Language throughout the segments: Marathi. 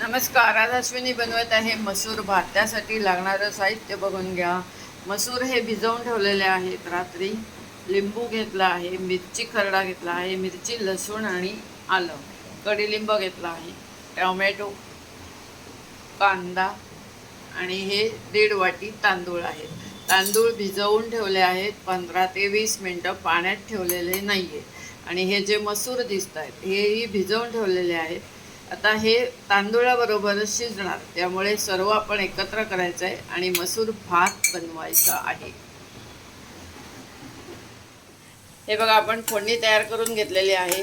नमस्कार. आज अश्विनी बनवत आहे मसूर भात. त्यासाठी लागणारं साहित्य बघून घ्या. मसूर हे भिजवून ठेवलेले आहेत रात्री. लिंबू घेतला आहे, मिरची खरडा घेतला आहे, मिरची, लसूण आणि आलं, कडीलिंब घेतला आहे, टोमॅटो, कांदा आणि हे 1.5 वाटी तांदूळ आहेत. तांदूळ भिजवून ठेवले आहेत. 15 ते 20 मिनटं पाण्यात ठेवलेले नाही आहेत. आणि हे जे मसूर दिसत आहेत हेही भिजवून ठेवलेले आहेत. आता हे तांदूळाबरोबरच शिजणार, त्यामुळे सर्व आपण एकत्र करायचं आहे आणि मसूर भात बनवायचा आहे. हे बघा, आपण फोडणी तयार करून घेतलेली आहे.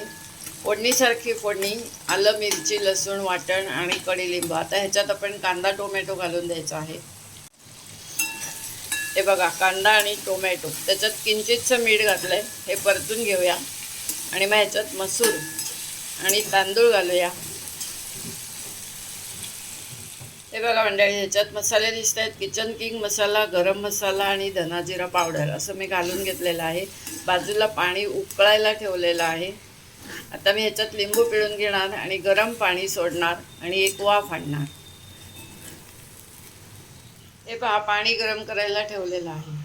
फोडणीसारखी फोडणी, आलं, मिरची, लसूण वाटण आणि कडीलिंब. आता ह्याच्यात आपण कांदा टोमॅटो घालून द्यायचा आहे. हे बघा, कांदा आणि टोमॅटो, त्याच्यात किंचितचं मीठ घातलं आहे. हे परतून घेऊया आणि मग ह्याच्यात मसूर आणि तांदूळ घालूया. हे बघा मंडळी, ह्याच्यात मसाले दिसत आहेत. किचन किंग मसाला, गरम मसाला आणि धना जिरा पावडर असं मी घालून घेतलेलं आहे. बाजूला पाणी उकळायला ठेवलेलं आहे. आता मी ह्याच्यात लिंबू पिळून घेणार आणि गरम पाणी सोडणार आणि एक वाफ आणणार. हे पहा, पाणी गरम करायला ठेवलेलं आहे.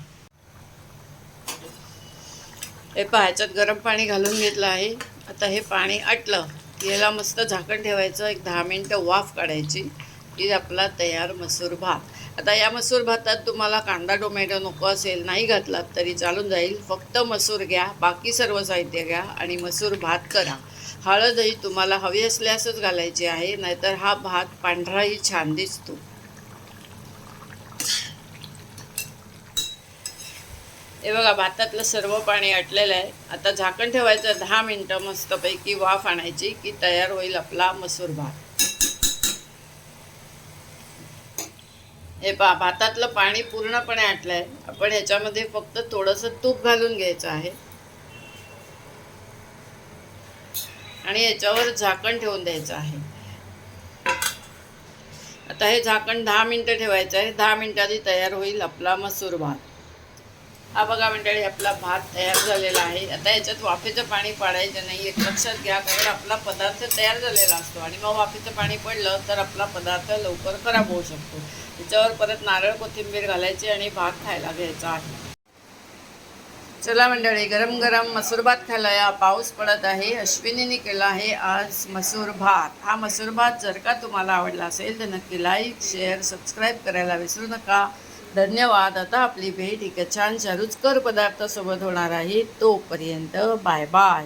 हे पहा, ह्याच्यात गरम पाणी घालून घेतलं आहे. आता हे पाणी आटलं की याला मस्त झाकण ठेवायचं. एक 10 मिनटं वाफ काढायची की आपला तयार मसूर भात. आता या मसूर भातात तुम्हाला कांदा टोमॅटो नको असेल, नाही घातलात तरी चालून जाईल. फक्त मसूर घ्या, बाकी सर्व साहित्य घ्या आणि मसूर भात करा. हळदही तुम्हाला हवी असल्यासच घालायची आहे, नाहीतर हा भात पांढराही छान दिसतो. हे बघा, भातातलं सर्व पाणी आटलेलं आहे. आता झाकण ठेवायचं. 10 मिनटं मस्तपैकी वाफ आणायची की तयार होईल आपला मसूर भात. हे पहा, भातातलं पाणी पूर्णपणे आटलं आहे. आपण ह्याच्यामध्ये फक्त थोडंसं तूप घालून घ्यायचं आहे आणि याच्यावर झाकण ठेवून द्यायचं आहे. आता हे झाकण 10 मिनटं ठेवायचं आहे. 10 मिनटांनी तयार होईल आपला मसूर भात. हा बघा मंडळी, आपला भात तयार झालेला आहे. आता याच्यात वाफेचं पाणी पाडायचं नाही, एक लक्षात घ्या, कारण आपला पदार्थ तयार झालेला असतो आणि मग वाफेचं पाणी पडलं तर आपला पदार्थ लवकर खराब होऊ शकतो. त्याच्यावर परत नारळ कोथिंबीर घालायची आणि भात खायला घ्यायचा आहे. चला मंडळी, गरम गरम मसूर भात खायला या. पाऊस पडत आहे. अश्विनीने केला आहे आज मसूर भात. हा मसूर भात जर का तुम्हाला आवडला असेल तर नक्की लाईक, शेअर, सबस्क्राईब करायला विसरू नका. धन्यवाद. आता आपली भेट एका छानशा रुचकर पदार्थासोबत होणार आहे. तोपर्यंत बाय बाय.